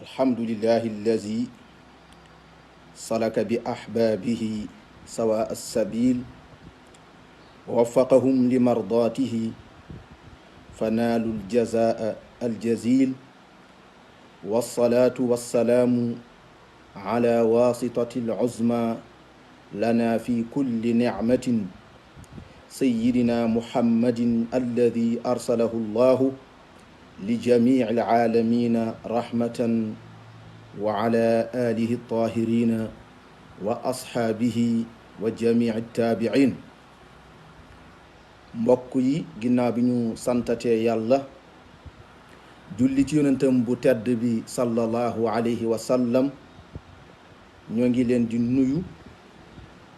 الحمد لله الذي سلك بأحبابه سواء السبيل ووفقهم لمرضاته فنالوا الجزاء الجزيل والصلاة والسلام على واسطة العظمى لنا في كل نعمة سيدنا محمد الذي أرسله الله لجميع العالمين رحمة وعلى آله الطاهرين وأصحابه وجميع التابعين. mbokk yi ginnaaw bi ñu santatee yàlla julli ci yonentam bu tedd bi sallallahu alayhi wa sallam ñoo ngi leen di nuyu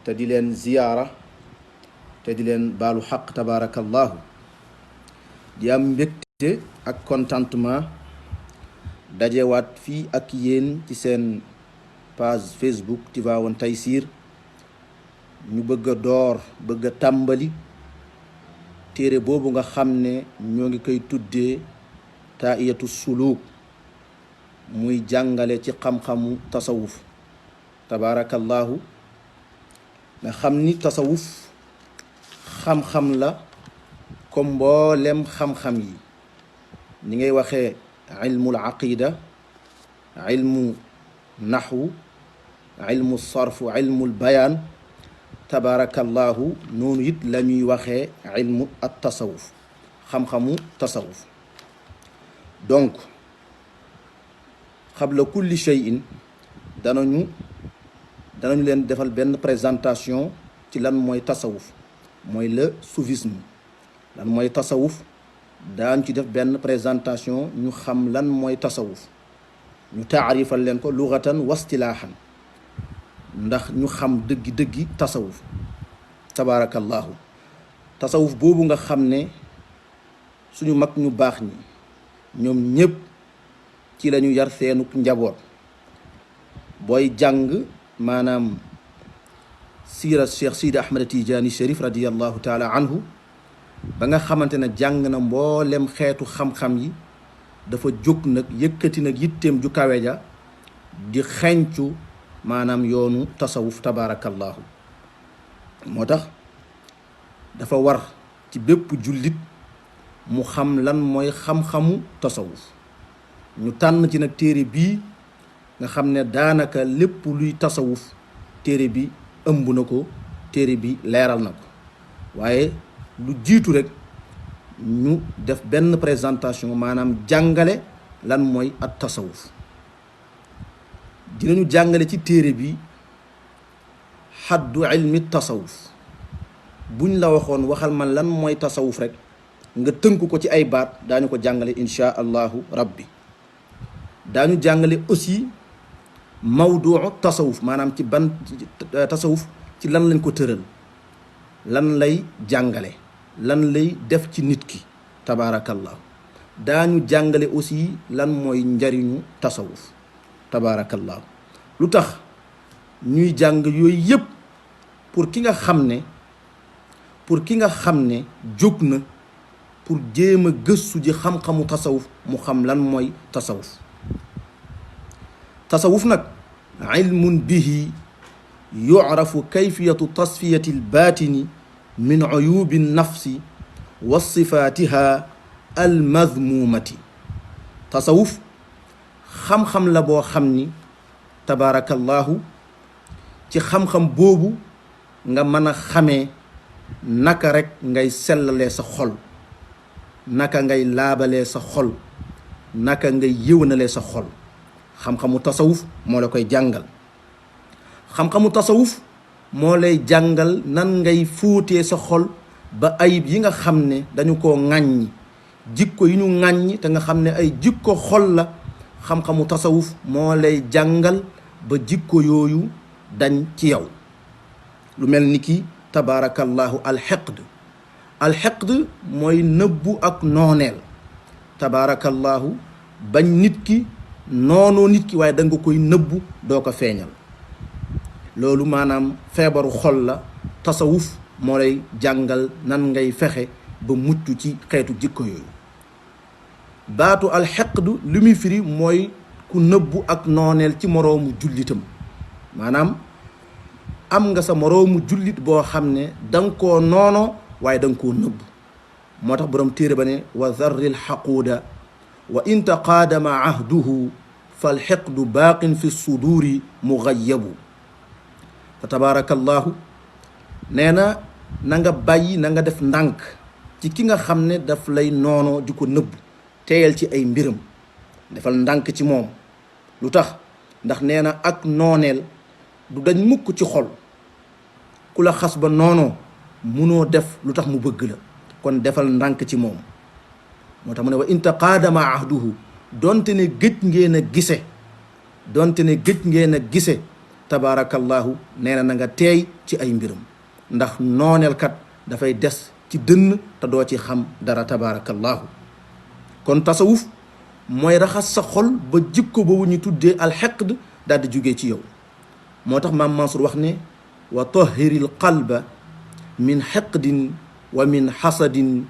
te di leen ziyaara te di leen baalu xaq tabarakallahu di am mbégte ak contentement dajewaat fii ak yéen ci seen page Facebook Tivaouane Tayssir ñu bëgg a tàmbali téere boobu nga xam ne ñoo ngi koy tuddee taa'iyatu suluk muy jàngale ci xam-xamu tasawuf tabarakallahu nga xam ni tasawuf xam-xam la comme mboolem xam-xam yi ni ngay waxee ilmul aqida ilmu naxwu ilmu sarfu ilmul bayaan tabarakallahu noonu it la ñuy waxee ilmu at tasawuf xam-xamu tasawuf. donc xabla kulli shay'in danañu leen defal benn présentation ci lan mooy tasawuf mooy le soufisme lan mooy tasawuf daañ ci def benn présentation ñu xam lan mooy tasawuf ñu taarifal leen ko lughatan wastilaahan ndax ñu xam dëggi tasawuf tabarakallahu tasawuf boobu nga xam ne suñu mag ñu baax ñi ñoom ñépp ci lañu yar seenuk njaboot booy jàng maanaam siira Cheikh Sidi Ahmed Tidiane Chérif radiyallahu taala anhu ba nga xamante ne jàng na mboolem xeetu xam-xam yi dafa jóg nag yëkkati nag yitteem ju kawe ja di xencu maanaam yoonu tasawuf tabarakallahu moo tax dafa war ci bépp jullit mu xam lan mooy xam-xamu tasawuf ñu tànn ci nag téere bii nga xam ne daanaka lépp luy tasawuf téere bi ëmb na ko téere bi leeral na ko waaye lu jiitu rek ñu def benn présentation maanaam jàngale lan mooy at tasawuf dinañu jàngale ci téere bi xaddu ilmi tasawuf buñ la waxal man lan mooy tasawuf rek nga tënk ko ci ay baat daañu ko jàngale insha allahu rabbi daañu jàngale aussi mawduu tasawuf maanaam ci ban tasawuf ci lan lañ ko tëral lan lay jàngale lan lay def ci nit ki tabaarakallahu daañu jàngale aussi lan mooy njariñu tasawuf tabarakallahu lu tax ñuy jàng yooyu yëpp pour ki nga xam ne jóg na pour jéem a gëstu ji xam-xamu tasawuf mu xam lan mooy tasawuf nag ilmun bihi yu'rafu kayfiyatu tasfiyati albaatini min uyubi nafsi wa sifaatiha almadmumati tasawuf xam-xam la boo xam ni tabarakallahu ci xam-xam boobu nga mën a xamee naka rek ngay sellalee sa xol naka ngay laabalee sa xol naka ngay yëwanalee sa xol xam-xamu tasawuf moo la koy jàngal xam-xamu tasawuf moo lay jàngal nan ngay fóotee sa xol ba ayib yi nga xam ne dañu koo ŋàññi jikko yi ñu ŋàññi te nga xam ne ay jikko xol la xam-xamu tasawuf moo lay jàngal ba jikko yooyu dañ ci yow lu mel ni ki tabarakallahu alxeqd mooy nëbbu ak nooneel tabarakallahu bañ nit ki noonoo nit ki waaye da nga koy nëbbu doo ko feeñal loolu maanaam feebaru xol la tasawuf moo lay jàngal nan ngay fexe ba mucc ci xeetu jikko yooyu baatu alxeqd li muy firi mooy ku nëbbu ak nooneel ci moroomu jullitam maanaam am nga sa moroomu jullit boo xam ne danga koo noono waaye danga koo nëbb moo tax borom téere ba ne wa zarril xaquuda wa in taqaadama ahduhu fal xiqdu baaqin fi suduuri mugayabu fa tabarakallahu nee na nga bàyyi na nga def ndànk ci ki nga xam ne daf lay noono di ko nëbb teeyal ci ay mbiram defal ndànk ci moom lu tax ndax nee na ak nooneel du dañ mukk ci xol ku la xas ba noonoo munoo def lu tax mu bëgg la kon defal ndànk ci moom moo tax mu ne wa in taqaadama ahduhu donte ne gëj ngeen a gise tabaarakallahu nee na nga teey ci ay mbiram ndax nooneelkat dafay des ci dënn te doo ci xam dara tabaarakallahu kon tasawuf mooy raxas sa xol ba jikko boobu ñu tuddee alxeqd daal di jógee ci yow moo tax maam Mansour wax ne wa tahiril qalba min xeqdin wa min xasadin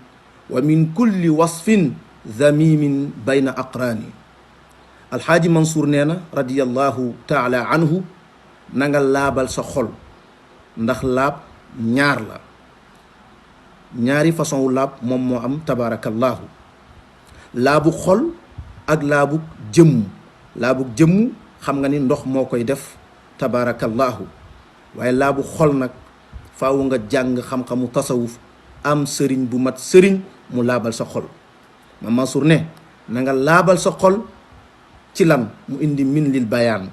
wa min kulli wasfin zamimin bayna aqraani alxaaji Mansour nee na radiyallahu taala anhu na nga laabal sa xol ndax laab ñaar la ñaari façon wu laab moom moo am tabaarakallahu laabu xol ak laabu jëmm xam nga ni ndox moo koy def tabaarakallahu waaye laabu xol nag faaw nga jàng xam-xamu tasawuf am sëriñ bu mat sëriñ mu laabal sa xol ma Mansour ne na nga laabal sa xol ci lan mu indi min lil bayaan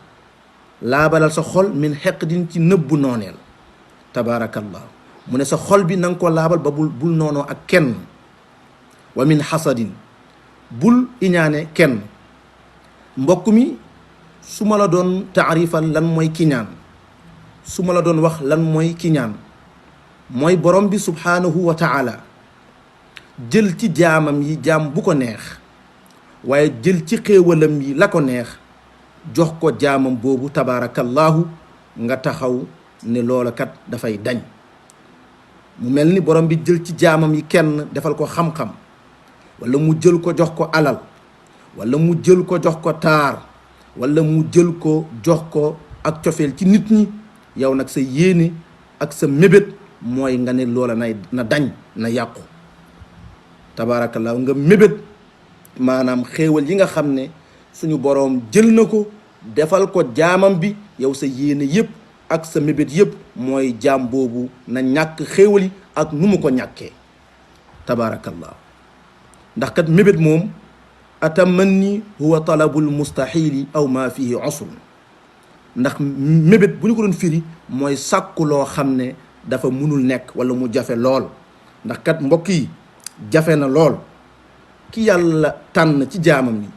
laabalal sa xol min xeqdin ci nëbbu nooneel tabaarakallahu mu ne sa xol bi na nga ko laabal ba bul noonoo ak kenn wa min xasadin bul iñaane kenn mbokk mi su ma la doon taarifal lan mooy kiñaan su ma la doon wax lan mooy kiñaan mooy borom bi subhaanahu wa taala jël ci jaamam yi jaam bu ko neex waaye jël ci xéewalam yi la ko neex jox ko jaamam boobu tabaarakallahu nga taxaw ne loola kat dafay dañ mu mel ni borom bi jël ci jaamam yi kenn defal ko xam-xam wala mu jël ko jox ko alal wala mu jël ko jox ko taar wala mu jël ko jox ko ak cofeel ci nit ñi yow nag sa yéene ak sa mébét mooy nga ne loola na dañ na yàqu tabaarakallaahu nga mébét maanaam xéewal yi nga xam ne suñu boroom jël na ko defal ko jaamam bi yow sa yéene yëpp ak sa mébét yëpp mooy jaam boobu na ñàkk xéewal yi ak nu mu ko ñàkkee tabaarakallaahu ndax kat mébét moom atamanni huwa talabul mustahili aw ma fihi usr ndax mébét bu ñu ko doon firi mooy sàkku loo xam ne dafa munul nekk wala mu jafe lool ndax kat mbokk yi jafe na lool ki yàlla tànn ci jaamam yi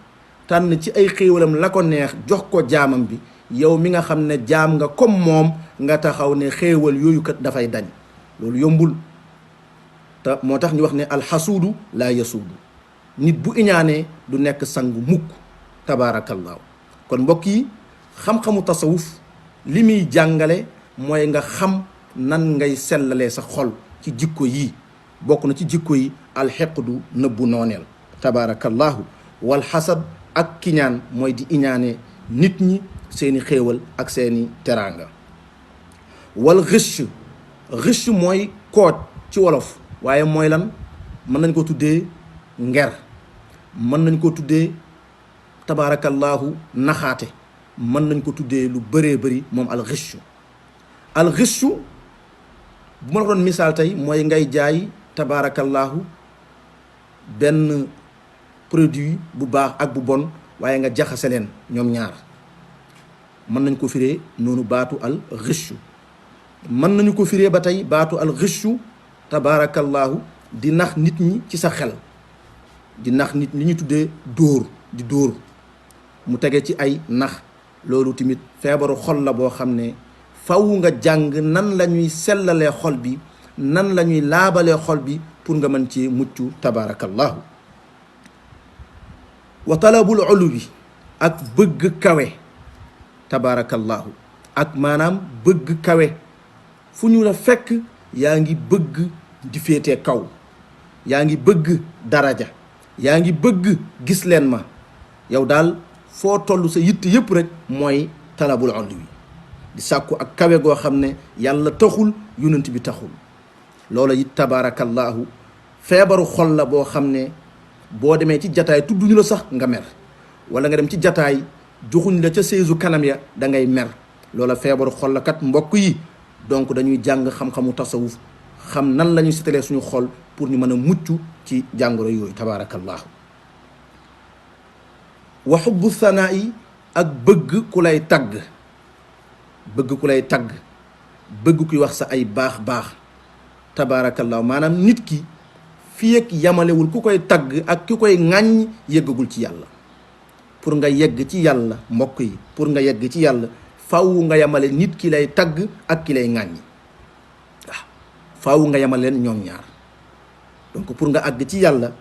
tànn ci ay xéewalam la ko neex jox ko jaamam bi yow mi nga xam ne jaam nga comme moom nga taxaw ne xéewal yooyu kat dafay dañ loolu yombul te moo tax ñu wax ne alxasuudu laa yasuudu nit bu iñaanee du nekk sangu mukk tabaarakallaahu kon mbokk yi xam-xamu tasawuf li muy jàngale mooy nga xam nan ngay sellalee sa xol ci jikko yi bokk na ci jikko yi alxeqdu nëbbu nooneel tabaarakallaahu wal xasad ak kiñaan mooy di iñaane nit ñi seeni xéewal ak seeni teraanga wal xish mooy kooj ci wolof waaye mooy lan mën nañ ko tuddee nger mën nañ ko tuddee tabaarakallaahu naxaate mën nañ ko tuddee lu bëree bëri moom al xish bu ma la doon misaal tey mooy ngay jaay tabaarakallaahu benn produit bu baax ak bu bon waaye nga jaxase leen ñoom ñaar mën nañ ko firee noonu baatu al xish mën nañu ko firee ba tey baatu al xish tabaarakallaahu di nax nit ñi ci sa xel di nax nit li ñu tuddee dóor mu tege ci ay nax loolu tamit feebaru xol la boo xam ne faw nga jàng nan la ñuy sellalee xol bi nan la ñuy laabalee xol bi pour nga mën ci mucc tabaarakallaahu wa talabul uluwi ak bëgg kawe tabaarakallaahu ak maanaam bëgg kawe fu ñu la fekk yaa ngi bëgg di féete kaw yaa ngi bëgg daraja yaa ngi bëgg gis leen ma yow daal foo toll sa yitt yëpp rek mooy talabul ulwi di sàkku ak kawe goo xam ne yàlla taxul yonent bi taxul. loola it tabaarakallaahu feebaru xol la boo xam ne boo demee ci jataay tudduñu la sax nga mer, wala nga dem ci jataay joxuñ la ca seesu kanam ya da ngay mer. loola feebaru xol la kat mbokk yi. donc dañuy jàng xam-xamu tasawuf xam nan la ñuy setalee suñu xol pour ñu mën a mucc ci jàngoro yooyu tabaarakallaahu. wa xubbu sanaa yi ak bëgg ku lay tagg, bëgg ku lay tagg, bëgg kuy wax sa ay baax-baax tabaarakallaahu. maanaam nit ki fii ak yamalewul ku koy tagg ak ki koy ŋàññ yeggagul ci yàlla. pour nga yegg ci yàlla mbokk yi, pour nga yegg ci yàlla faw nga yamale nit ki lay tagg ak ki lay ŋàññi. waaw faw nga yamale leen ñoom ñaar. donc pour nga àgg ci yàlla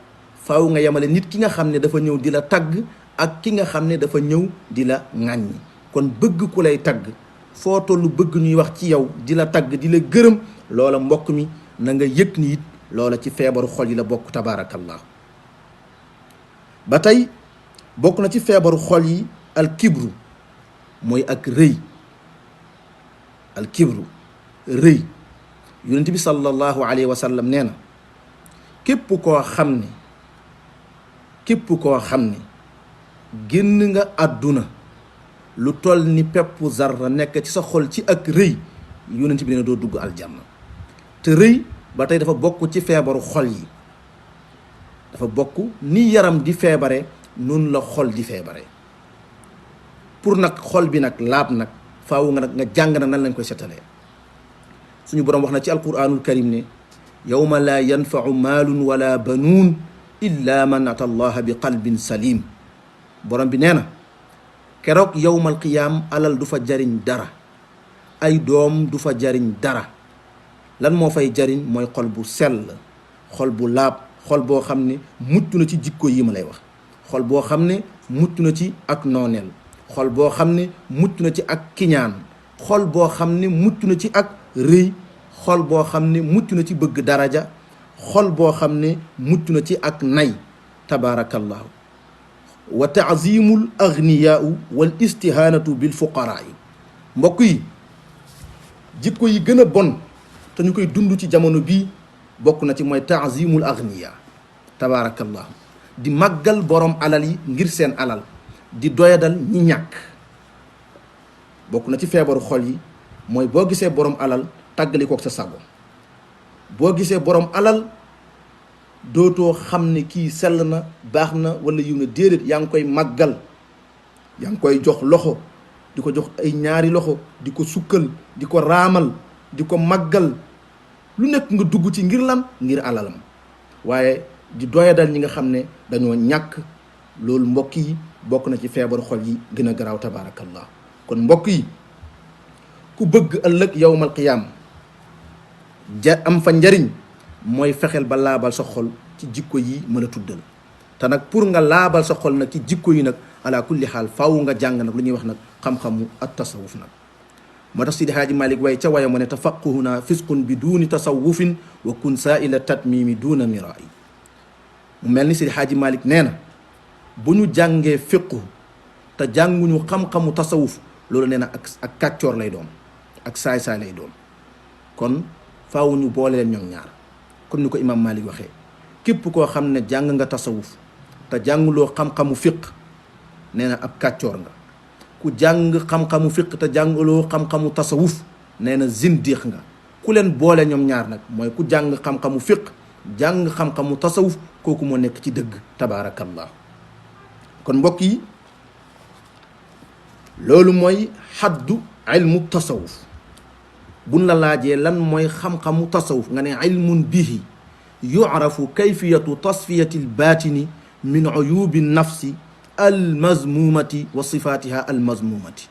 faw nga yamale nit ki nga xam ne dafa ñëw di la tagg ak ki nga xam ne dafa ñëw di la ŋàññi. kon bëgg ku lay tagg, foo tollu bëgg ñuy wax ci yow di la tagg di la gërëm, loola mbokk mi na nga yëg ni it loola ci feebaru xol yi la bokk tabaarakallah. ba tey bokk na ci feebaru xol yi al kibru, mooy ak rëy. al kibru rëy. yonent bi sallallahu alayhi wa sallam nee na képp koo xam ne génn nga àdduna lu toll ni peppu zarra nekk ci sa xol ci ak rëy, yonent bi nee na doo dugg aljanna. te rëy ba tey dafa bokk ci feebaru xol yi. dafa bokk ni yaram di feebare noonu la xol di feebare. pour nag xol bi nag laab nag faawu nga nag nga jàng nag nan lañ koy setalee. suñu boroom wax na ci alquranul karim ne yawma laa yanfau maalun wala banuun illa man ata allaha bi qalbin salim. borom bi nee na keroog yawmal qiyaam alal du fa jariñ dara, ay doom du fa jariñ dara. lan moo fay jariñ mooy xol bu sell, xol bu laab, xol boo xam ne mucc na ci jikko yi ma lay wax, xol boo xam ne mucc na ci ak nooneel, xol boo xam ne mucc na ci ak kiñaan, xol boo xam ne mucc na ci ak rëy, xol boo xam ne mucc na ci bëgg daraja, xol boo xam ne mucc na ci ak nay tabaarakallahu. wa taazimul agniyaau wal istihaanatu bil fuqaraa yi. mbokk yi jikko yi gën a bon te ñu koy dund ci jamono bii bokk na ci mooy taazimul agniya tabaarakallahu. di màggal borom alal yi ngir seen alal, di doyadal ñi ñàkk. bokk na ci feebaru xol yi mooy boo gisee borom alal tàggali kook sa sago. boo gisee borom alal dootoo xam ne kii sell na, baax na wala yiw na, déedéet yaa ngi koy màggal, yaa ngi koy jox loxo, di ko jox ay ñaari loxo, di ko sukkal, di ko raamal, di ko màggal. lu nekk nga dugg ci ngir lan? ngir alalam. waaye di doyadal ñi nga xam ne dañoo ñàkk. loolu mbokk yi bokk na ci feebaru xol yi gën a garaaw tabaarakallah. kon mbokk yi ku bëgg ëllëg yawmal qiyaam am fa njariñ mooy fexeel ba laabal sa xol ci jikko yi mën a tuddal. te nag pour nga laabal sa xol nag ci jikko yi nag ala kulli xaal faaw nga jàng nag lu ñuy wax nag xam-xamu at tasawuf nag. moo tax Sidi Haaji Malik way ca waya mu ne tafaquhuna fisqun bi duuni tasawufin wa kun saaila tatmimi duuna mirai. mu mel ni Sidi Haaji Malik nee na bu ñu jàngee fiqhu te jànguñu xam-xamu tasawuf loolu nee na ak kàccoor lay doon, ak saay-saay lay doon. kon faaw ñu boole leen ñoom ñaar comme ni ko imam Malik waxee. képp koo xam ne jàng nga tasawuf te jànguloo xam-xamu fiq nee na ab kàccoor nga. ku jàng xam-xamu fiq te jànguloo xam-xamu tasawuf nee na zindiq nga. ku leen boole ñoom ñaar nag mooy ku jàng xam-xamu fiq jàng xam-xamu tasawuf, kooku moo nekk ci dëgg tabaarakallah. kon mbokk yi loolu mooy xaddu ilmu tasawuf. buñ la laajee lan mooy xam-xamu tasawuf nga ne ilmun bihi yu'rafu kayfiyatu tasfiyati albaatini min uyubi nafsi almazmumati wa sifatiha almazmumati.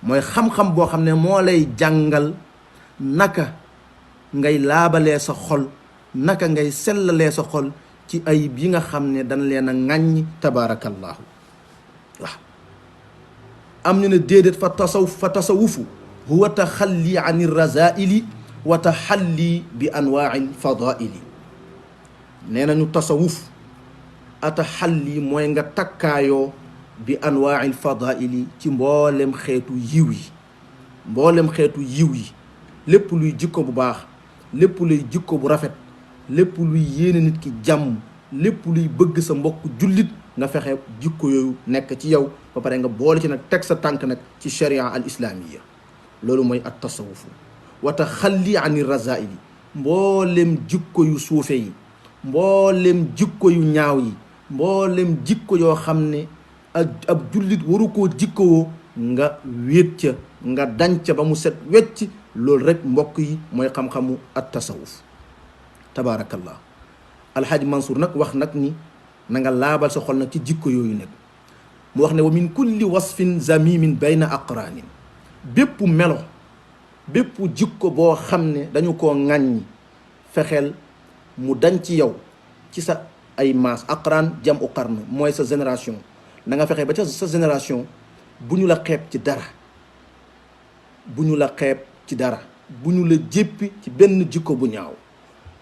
mooy xam-xam boo xam ne moo lay jàngal naka ngay laabalee sa xol, naka ngay sellalee sa xol ci ayib yi nga xam ne dañ leen a ŋàññ tabaarakallahu. waaw am ñu ne déedéet fa tasawufu huwa taxalli an irrazaili wa taxalli bi anwaai lfadaili. nee nañu tasawuf ataxalli mooy nga takkaayoo bi anwaa'il fadaili ci mboolem xeetu yiw yi mboolem xeetu yiw yi lépp luy jikko bu baax lépp luy jikko bu rafet lépp luy yéene nit ki jàmm lépp luy bëgg sa mbokk jullit nga fexe jikko yooyu nekk ci yow ba pare nga boole ci nag teg sa tànk nag ci sharia al islamiya loolu mooy at tasawufu wa taxalli ani razaili mboolem jikko yu suufe yi mboolem jikko yu ñaaw yi mboolem jikko yoo xam ne ab jullit waru koo jikkowoo nga wéet ca nga dañ ca ba mu set wecc loolu rek mbokk yi mooy xam-xamu at tasawuf tabaarakallah alxaaji Mansour nag wax nag ni na nga laabal sa xol nag ci jikko yooyu nag mu wax ne wa min kulli wasfin zamimin bayna aqraanin bépp melo bépp jikko boo xam ne dañu koo ŋàññi fexeel mu dañ ci yow ci sa ay maas aqraan jam u qarn mooy sa génération na nga fexe ba ca sa génération bu ñu la xeeb ci dara bu ñu la xeeb ci dara bu ñu la jéppi ci benn jikko bu ñaaw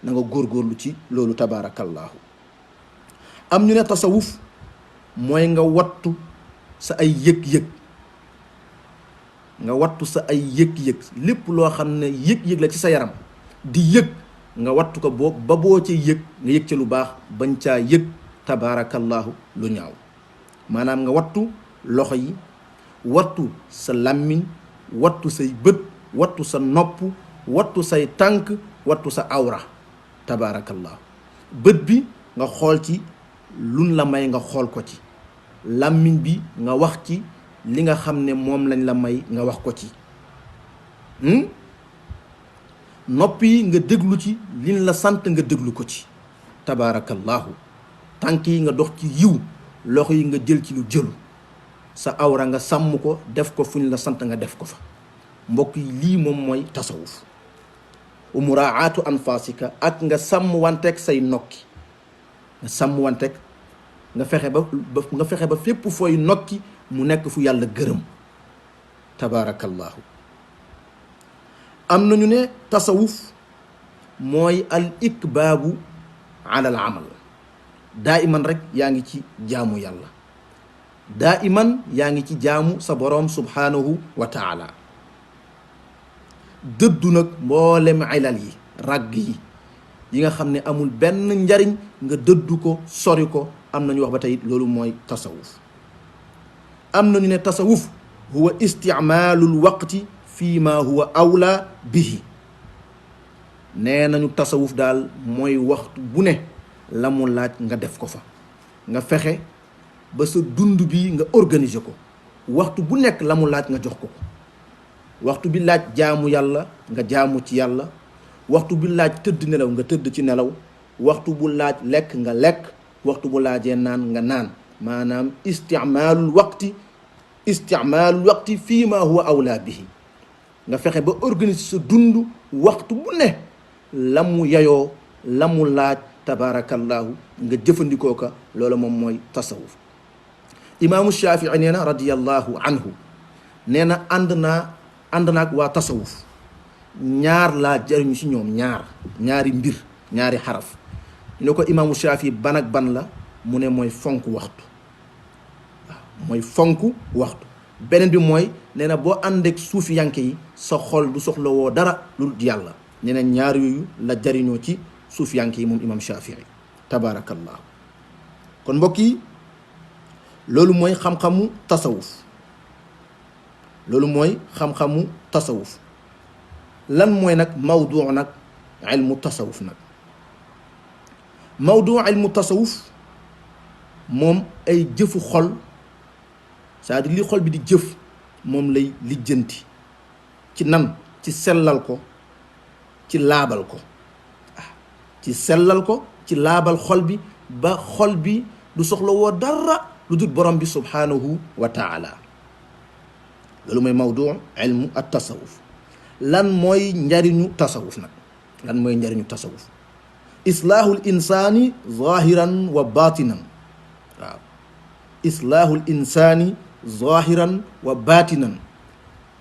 na nga góorgóorlu ci loolu tabaarakallaahu am ñu ne tasawuf mooy nga wattu sa ay yëg-yëg nga wattu sa ay yëg-yëg lépp loo xam ne yëg-yëg la ci sa yaram di yëg nga wattu ko ba boo ci yëg nga yëg ca lu baax bañ caa yëg tabaarakallaahu lu ñaaw maanaam nga wattu loxo yi wattu sa làmmiñ wattu say bët wattu sa nopp wattu say tànk wattu sa awra tabaarakallaahu bët bi nga xool ci luñ la may nga xool ko ci làmmiñ bi nga wax ci li nga xam ne moom lañ la may nga wax ko ci nopp yi nga déglu ci liñ la sant nga déglu ko ci tabaarakallaahu tànk yi nga dox ci yiw loxo yi nga jël ci lu jëlu sa awra nga sàmm ko def ko fu ñu la sant nga def ko fa mbokk yi lii moom mooy tasawuf wa muraatu anfasika ak nga sàmm wanteeg say nokki nga sàmm wanteeg nga fexe ba fépp fooy nokki mu nekk fu yàlla gërëm tabaarakallaahu am nañu ne tasawuf mooy al ikbaabu ala al amal daa iman rek yaa ngi ci jaamu yàlla daa iman yaa ngi ci jaamu sa boroom subhaanahu wa taala dëddu nag mboolem ilal yi ràgg yi nga xam ne amul benn njariñ nga dëddu ko sori ko am nañu wax ba tey loolu mooy tasawuf am nañu ne tasawuf huwa isticmaalul waqti fii ma huwa awla bihi nee nañu tasawuf daal mooy waxtu bu ne la mu laaj nga def ko fa nga fexe ba sa dund bi nga organiser ko waxtu bu nekk la mu laaj nga jox ko waxtu bi laaj jaamu yàlla nga jaamu ci yàlla waxtu bi laaj tëdd nelaw nga tëdd ci nelaw waxtu bu laaj lekk nga lekk waxtu bu laajee naan nga naan maanaam isticmaalul waqti fii ma huwa awla bihi nga fexe ba organiser sa dund waxtu bu ne la mu yayoo la mu laaj tabaarakallaahu nga jëfandikoo ko loolu moom mooy tasawuf imaamu Shafii nee na radiyallahu anhu nee na ànd naag waa tasawuf ñaar laa jariñu ci ñoom ñaari mbir ñaari xaraf ñu ne ko imaamu Shafii ban ak ban la mu ne mooy fonk waxtu waaw mooy fonk waxtu beneen bi mooy nee na boo àndeek suufi yanke yi sa xol du soxla woo dara lu dul yàlla nee na ñaar yooyu la jariñoo ci suufi yanke yi moom imaam Shafii tabaarakallahu kon mbokk yi loolu mooy xam-xamu tasawuf lan mooy nag mawduu nag ilmu tasawuf nag mawduu ilmu tasawuf moom ay jëfu xol c'est-à-dire li xol bi di jëf moom lay lijjanti ci nan ci sellal ko ci laabal ko ci sellal ko ci laabal xol bi ba xol bi du soxla woo dara lu dul borom bi subhaanahu wa taala loolu mooy mawduu ilmu at tasawuf lan mooy njariñu tasawuf nag lan mooy njariñu tasawuf islaahul insaani zahiran wa batinan waaw islaahul insaani zahiran wa batinan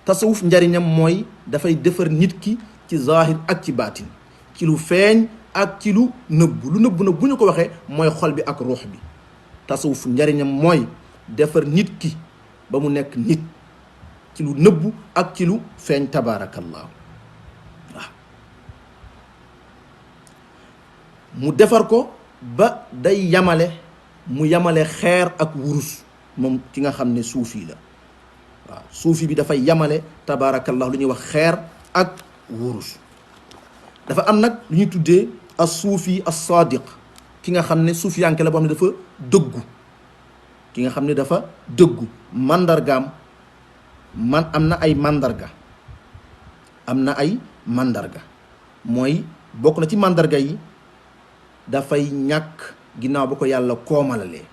tasawuf njariñam mooy dafay defar nit ki ci zahir ak ci baatin ci lu feeñ ak ci lu nëbb nag bu ñu ko waxee mooy xol bi ak ruux bi tasawuf njariñam mooy defar nit ki ba mu nekk nit ci lu nëbbu ak ci lu feeñ tabaarakallaahu waaw mu defar ko ba day mu yamale xeer ak wurus moom ki nga xam ne suufi la waaw suufi bi dafay yamale tabaarakallaahu lu ñuy wax xeer ak wurus. dafa am nag lu ñuy tuddee as suufi as sadiq ki nga xam ne suufiyanke la boo xam ne dafa dëggu ki nga xam ne dafa dëggu mandargaam am na ay mandarga mooy bokk na ci mandarga yi dafay ñàkk ginnaaw ba ko yàlla koomalalee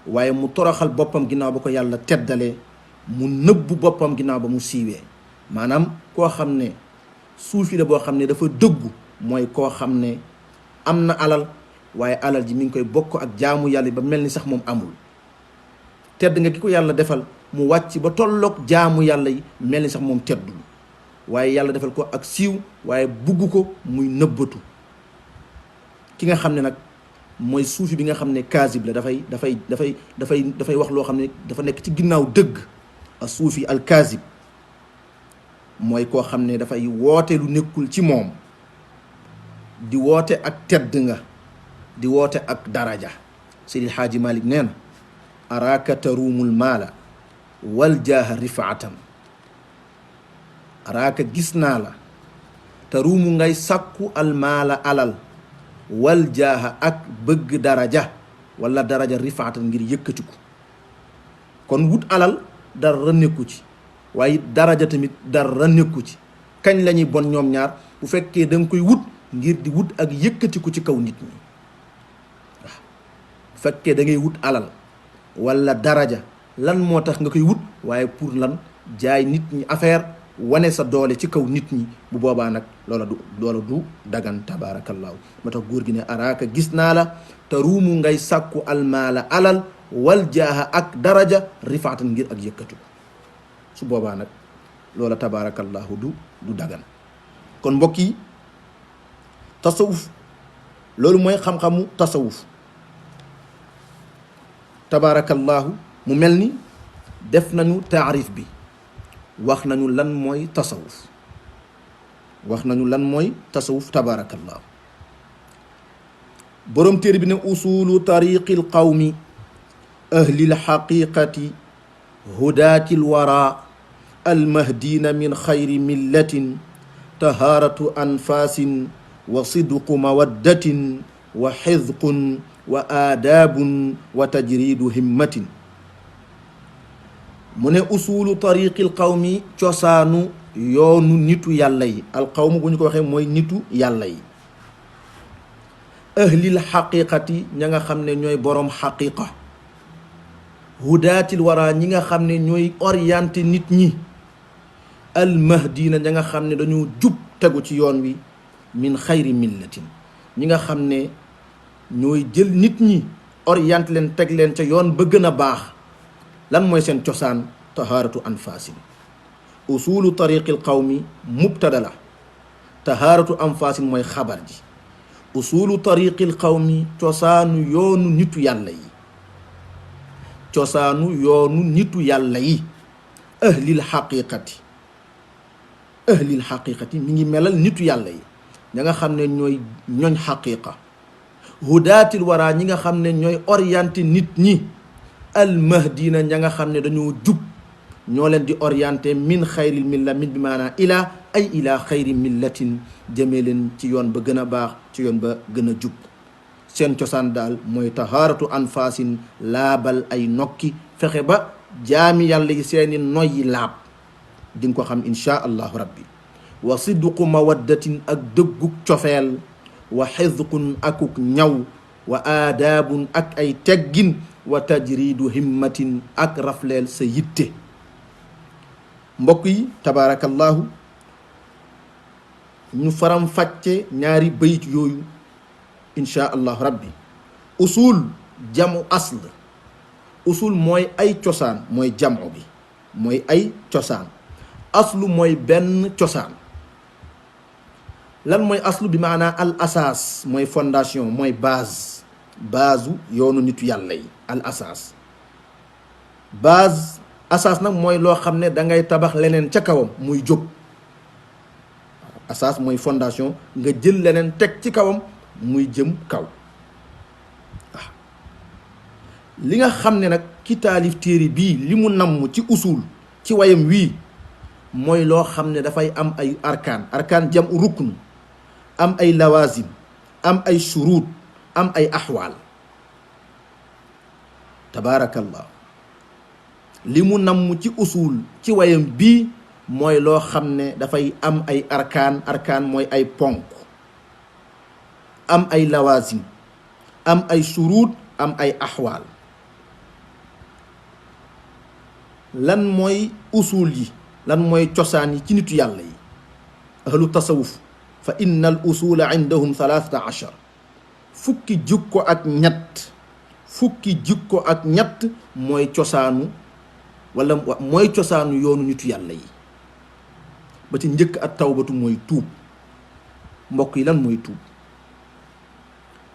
waaye mu toroxal boppam ginnaaw ba ko yàlla teddalee mu nëbbu boppam ginnaaw ba mu siiwee maanaam koo xam ne suufi la boo xam ne dafa dëggu mooy koo xam ne am na alal waaye alal ji mi ngi koy bokk ak jaamu yàlla ba mel ni sax moom amul tedd nga ki ko yàlla defal mu wàcc ba tolloog jaamu yàlla yi mel ni sax moom teddul waaye yàlla defal ko ak siiw waaye bugg ko muy nëbbatu ki nga xam ne nag mooy suufi bi nga xam ne kaasib la dafay wax loo xam ne dafa nekk ci ginnaaw dëgg a suufi al kaasib mooy koo xam ne dafay woote lu nekkul ci moom di woote ak tedd nga di woote ak daraja. Seydil Xaaji Malik nee na araaka taruumul maala wal jaaha rifaatan araaka gis naa la taruumu ngay sàkku al maala alal wal jaaha ak bëgg daraja wala daraja rifaatan ngir yëkkatiku kon wut alal dara nekku ci waaye daraja tamit dara nekku ci kañ la ñuy bon ñoom ñaar bu fekkee da nga koy wut ngir di wut ak yëkkatiku ci kaw nit ñi waaw bu fekkee da ngay wut alal wala daraja lan moo tax nga koy wut waaye pour lan jaay nit ñi affaire wane sa doole ci kaw nit ñi bu boobaa nag loola du dagan tabaarakallaahu moo tax góor gi ne araaka gis naa la te ruumu ngay sàkku almaala alal wal jaaha ak daraja rifaatan ngir ak yëkkatiku su boobaa nag loola tabaarakallaahu du dagan kon mbokk yi tasawuf loolu mooy xam-xamu tasawuf tabaarakallaahu mu mel ni def nañu taarif bi wax nañu lan mooy tasawuf tabaarakallaahu boroom téere bi ne usulu tariqil qawmi ahlil xaqiqati hudaatil wara almahdina min xayri millatin tahaaratu anfaasin wa sidqu mawaddatin wa xizqun wa aadaabun wa tajridu himmatin mu ne usulu tariqil qawmi cosaanu yoonu nitu yàlla yi alqawmu bu ñu ko waxee mooy nitu yàlla yi ahlil xaqiqati ña nga xam ne ñooy boroom xaqiqa hudaatil wara ñi nga xam ne ñooy orienté nit ñi almahdina ña nga xam ne dañoo jub tegu ci yoon wi min xayri millatin ñi nga xam ne ñooy jël nit ñi orienté leen teg leen ca yoon ba gën a baax lan mooy seen cosaan tahaaratu anfaasin usulu tariqil qawmi mubtada la tahaaratu anfaasin mooy xabar ji usulu tariqil qawmi cosaanu yoonu nitu yàlla yi cosaanu yoonu nitu yàlla yi ahlil xaqiqati mi ngi melal nitu yàlla yi ña nga xam ne ñooy ñooñ xaqiqa hudaatil wara ñi nga xam ne ñooy orienté nit ñi almahdina ña nga xam ne dañoo jub ñoo leen di orienté min xayril milla min bi maanaa ila xayri millatin jëmee leen ci yoon ba gën a baax ci yoon ba gën a jub seen cosaan daal mooy tahaaratu anfaasin laabal ay nokki fexe ba jaami yàlla yi seeni noyyi laab di nga ko xam inchaa allahu rabbi wa sidqu mawaddatin ak dëgguk cofeel wa xizqun akuk ñaw wa aadaabun ak ay teggin wa tajridu himmatin ak rafleel sa yitte mbokk yi tabaarakallahu ñu faram fàcce ñaari bayit yooyu inchaa allahu rabbi usul jamu asl usul mooy ay cosaan mooy jamu bi mooy ay cosaan aslu mooy benn cosaan lan mooy aslu bi maanaa al asaas mooy fondation mooy base yoonu nitu yàlla yi al asaas base asaas nag mooy loo xam ne da ngay tabax leneen ca kawam muy jóg. asaas mooy fondation nga jël leneen teg ci kawam muy jëm kaw. waaw li nga xam ne nag ki taalif téere bii li mu namm ci usul ci wayam wii mooy loo xam ne dafay am ay arkaan jam rukn, am ay lawazim, am ay shuruut, am ay axwaal. tabaarakallah li mu namm ci usul ci wayam bii mooy loo xam ne dafay am ay arkaan mooy ay ponk, am ay lawazim, am ay shuruut, am ay axwaal. lan mooy usul yi, lan mooy cosaan yi ci nitu yàlla yi ahlu tasawuf fa inna al usula indahum 13 fukki jikko ak ñett mooy cosaanu wala mooy cosaanu yoonu nitu yàlla yi. ba ci njëkk at tawbatu mooy tuub. mbokk yi lan mooy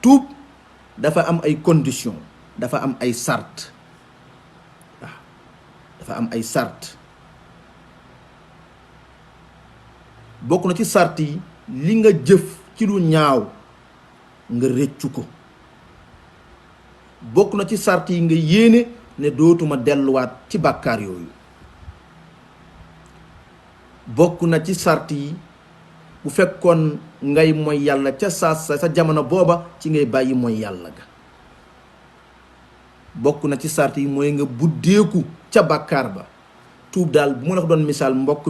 tuub dafa am ay condition, dafa am ay sart. waaw dafa am ay sart. bokk na ci sart yi li nga jëf ci lu ñaaw nga rëccu ko. bokk na ci sart yi nga yéene ne dootuma delluwaat ci bàkkaar yooyu. bokk na ci sart yi bu fekkoon ngay mooy yàlla ca sa jamono booba ci ngay bàyyi mooy yàlla ga. bokk na ci sart yi mooy nga buddeeku ca bàkkaar ba. tuub daal bu ma la ko doon misaal mbokk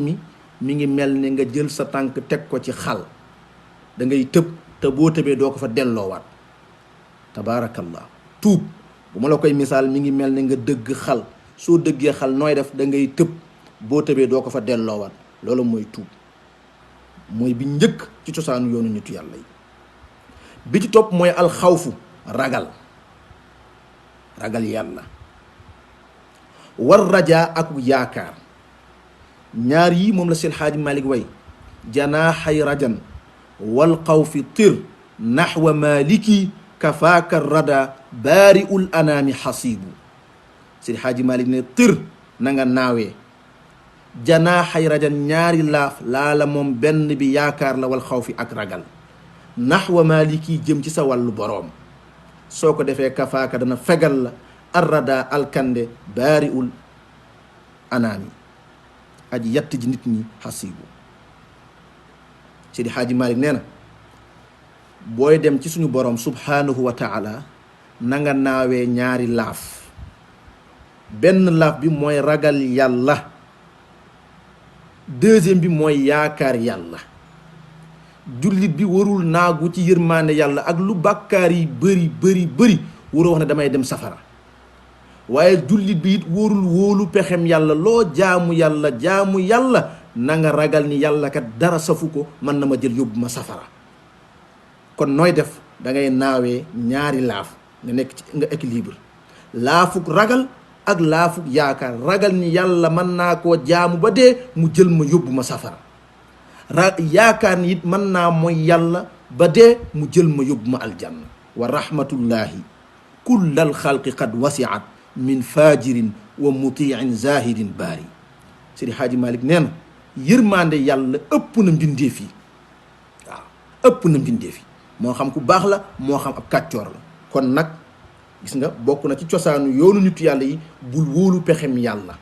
mi ngi mel ne nga jël sa tànk teg ko ci xal, da ngay tëb te boo tëbee doo ko fa delloowaat. tabaarakallah tuub bu ma la koy misaal mi ngi mel ne nga dëgg xal, soo dëggee xal nooy def, da ngay tëb boo tëbee doo ko fa delloowaat. loolu mooy tuub, mooy bi njëkk ci cosaanu yoonu nitu yàlla yi. bi ci topp mooy alxawfu, ragal yàlla. war rajaa ak yaakaar. ñaar yi moom la Seydi Xaaji Malik way janaaxay rajan wal xawfi tir naxwa maliki kafaaka rada baariul anaami xasiibu. Seydi Xaaji Malik ne tir na nga naawee janaaxay rajan ñaari laaf laala moom benn bi yaakaar la wal xawfi ak ragal naxwa maliki jëm ci sa wàllu boroom. soo ko defee kafaaka dana fegal la arrada alkande baariul anaami aji yatt ji nit ñi xasiibu. Seydi Xaaji Malik nee na booy dem ci suñu boroom subhaanahu wa taala na nga naawee ñaari laaf. benn laaf bi mooy ragal yàlla, deuxième bi mooy yaakaar yàlla. jullit bi warul naagu ci yërmaande yàlla ak lu bàkkaar yi bëri waroo wax ne damay dem safara. waaye jullit bi it warul wóolu pexem yàlla. loo jaamu yàlla na nga ragal ni yàlla kat dara safu ko, mën na ma jël yóbbu ma safara. kon nooy def, da ngay naawee ñaari laaf, nga nekk ci nga équilibre. laafuk ragal ak laafuk yaakaar. ragal ni yàlla mën naa koo jaamu ba dee mu jël ma yóbbu ma safara. yaakaar ni it mën naa mooy yàlla ba dee mu jël ma yóbbu ma aljanna. wa rahmatullahi kullal xalqi qad wasiat min fajirin wa mutiin zahidin baari. Seydi Xaaji Malik nee na yërmande yàlla ëpp na mbindeef yi. waaw ëpp na mbindeef yi, moo xam ku baax la moo xam ab kàccoor la. kon nag gis nga bokk na ci cosaanu yoonu nitu yàlla yi bul wóolu pexem yàlla,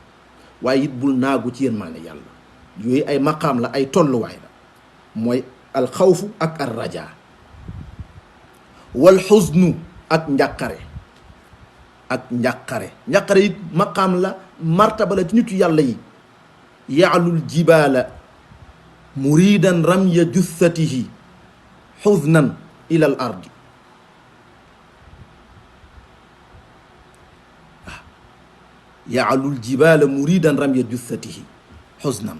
waaye it bul naagu ci yërmande yàlla. yooyu ay maqaam la, ay tolluwaay la. mooy alxawfu ak ar raja. wal xusnu ak njàqare. njàqare it maqaam la, martaba la ci nitu yàlla yi. yaalul jibaala muridan ramya jussatihi xusnan ila al ardi. yaalul jibaala muridan ramya jussatihi xusnan.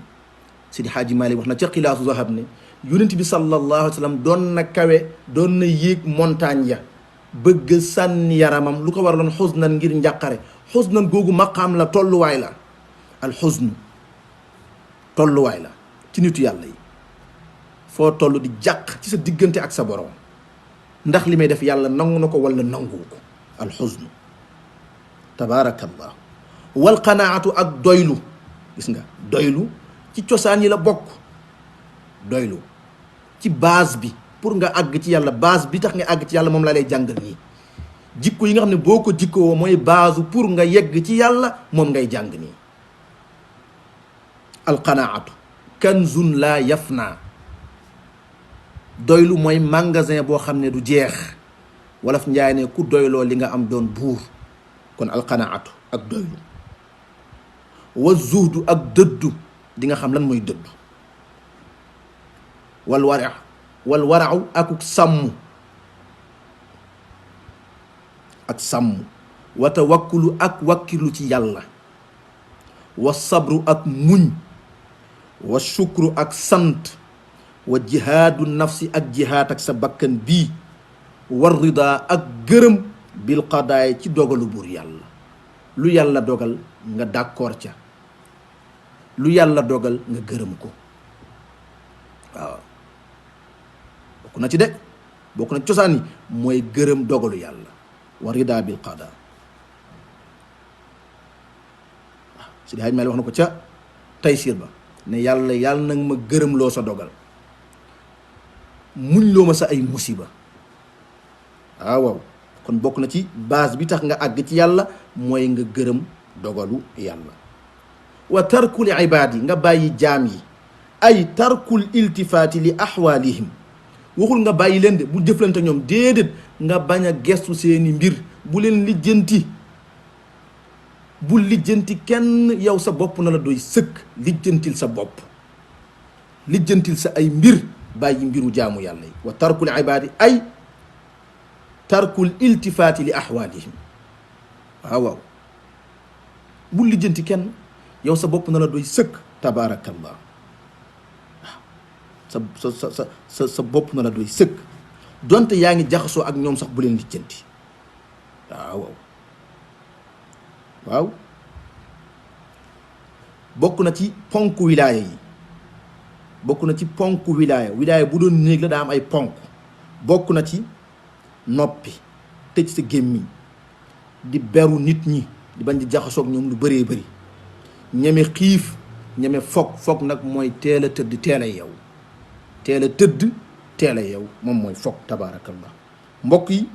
Sidi Xaaji Maalik wax na ca xilaasu zahab ne yonent bi sallallahu alayhi wa sallam doon na kawe, doon na yéeg montagne ya bëgg sànni yaramam. lu ko waraloon xusnan ngir njàqare. xusnan googu maqaam la, tolluwaay la. al xusnu tolluwaay la ci nitu yàlla yi. foo toll di jàq ci sa diggante ak sa borom, ndax li may def yàlla nangu na ko wala nanguwu ko. al xusnu tabaarakallah. wal qanaatu ak doylu. gis nga doylu ci cosaan yi la bokk. doylu ci base bi pour nga àgg ci yàlla, base bi tax nga àgg ci yàlla moom laa lay jàngal nii. jikko yi nga xam ne boo ko jikkoo mooy base pour nga yegg ci yàlla moom ngay jàng nii. alqanaatu kanzun laa yafna. doylu mooy magasin boo xam ne du jeex. wolof njaay ne ku doyloo li nga am doon buur. kon alqanaatu ak doylu. wa zuhdu ak dëddu, di nga xam lan mooy dëddu. wal warau akuk sàmm. ak sàmm. wa tawakkulu ak wakkilu ci yàlla. wa sabru ak muñ. wa shukru ak sant. wa jihaadu nafsi ak jihaad ak sa bakkan bii. war rida ak gërëm bil qadaay ci dogalu buur yàlla. lu yàlla dogal nga d'accord ca. lu yàlla dogal nga gërëm ko. waaw bokk na ci de, bokk na ci cosaan yi mooy gërëm dogalu yàlla. wa rida bil qada. waaw Seydi Hajji Maalik wax na ko ca Taysiir ba ne yàlla nag ma gërëm loo sa dogal, muñ loo ma sa ay musiba. waaw kon bokk na ci base bi tax nga àgg ci yàlla mooy nga gërëm dogalu yàlla. wa tarkul ibaad yi, nga bàyyi jaam yi. ay tarkul iltifaati li axwaalihim. waxul nga bàyyi leen de, bu jëflante ñoom, déedéet nga bañ a gestu seeni mbir, bu leen lijjanti. bul lijjanti kenn, yow sa bopp na la doy sëkk. lijjantil sa bopp, lijjantil sa ay mbir, bàyyi mbiru jaamu yàlla yi. wa tarkul ibaad yi ay tarkul iltifaati li axwaalihim. waaw bul lijjanti kenn, yow sa bopp na la doy sëkk. tabaarakallah. sa bopp na la doy sëkk, donte yaa ngi jaxasoo ak ñoom sax bu leen lijjanti. waaw bokk na ci ponk wilaaya yi. bokk na ci ponk wilaaya bu doon néeg la daa am ay ponk. bokk na ci noppi, tëj sa gémmiñ, di beru nit ñi, di bañ di jaxasoo ak ñoom lu bëree bëri, ñeme xiif, ñeme foog nag mooy teel a tëdd teel a yeew. teel a tëdd teel a yeew moom mooy foog. tabaarakallah. mbokk yi,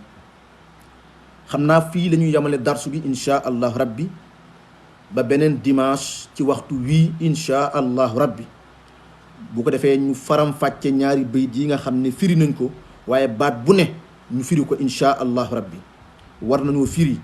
xam naa fii la ñuy yamale darsu bi insha allahu rabbi ba beneen dimanche ci waxtu wii insha allahu rabbi. bu ko defee ñu faram fàcce ñaari bayit yi nga xam ne firi nañ ko, waaye baat bu ne ñu firi ko insha allahu rabbi. war nañoo firi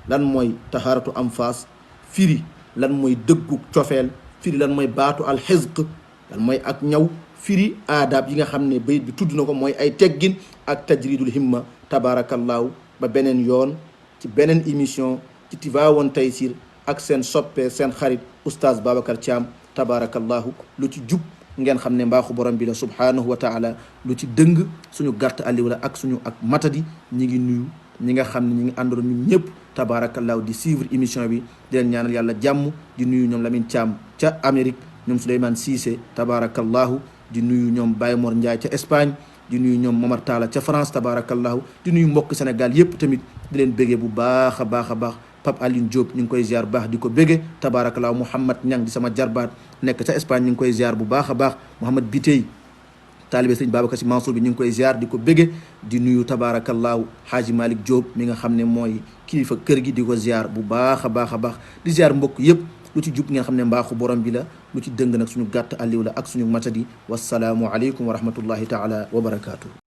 lan mooy taharatu anfas, firi lan mooy dëggu cofeel, firi lan mooy baatu alxizq, lan mooy ak ñaw, firi aadaab yi nga xam ne bayit bi tudd na ko mooy ay teggin ak tajridul himma. tabarakallahu ba beneen yoon ci beneen émission ci Tivaouane Taysiir ak seen soppe seen xarit oustaz Babacar Thiam. tabarakallahu lu ci jub ngeen xam ne mbaaxu borom bi la subhanahu wa taala, lu ci dëng suñu gàtt àlliw la ak suñu ak matadi. ñi ngi nuyu ñi nga xam ne ñi ngi àndoon ñun ñëpp tabarakallahu di suivre émission bi, di leen ñaanal yàlla jàmm. di nuyu ñoom Lamine Thiam ca Amérique, ñoom Souleymane Cissé tabarakallahu, di nuyu ñoom Baye Mor Ndiaye ca Espagne, di nuyu ñoom Momar Talla ca France tabarakallahu, di nuyu mbokk Sénégal yëpp tamit di leen béggee bu baax a baax a baax. Pape Aline Diop ñu ngi koy ziar bu baax di ko béggee tabarakallahu. Mouhamad Niang di sama jarbaat nekk ca Espagne ñu ngi koy ziar bu baax a baax. Mouhamad Bitey taalibe sëñ Babacar Si Mansour bi ñu ngi koy ziar di ko béggee. di nuyu tabarakallahu Haaji Malick Diop mi nga xam ne mooy kilifa kër gi, di ko ziar bu baax a baax a baax. di ziar mbokk yëpp, lu ci jub ngeen xam ne mbaaxu borom bi la, lu ci dëng nag suñu gàtt àlliw la ak suñu matadi. wassalaamu aleykum wa rahmatullahi taala wa barakaatu.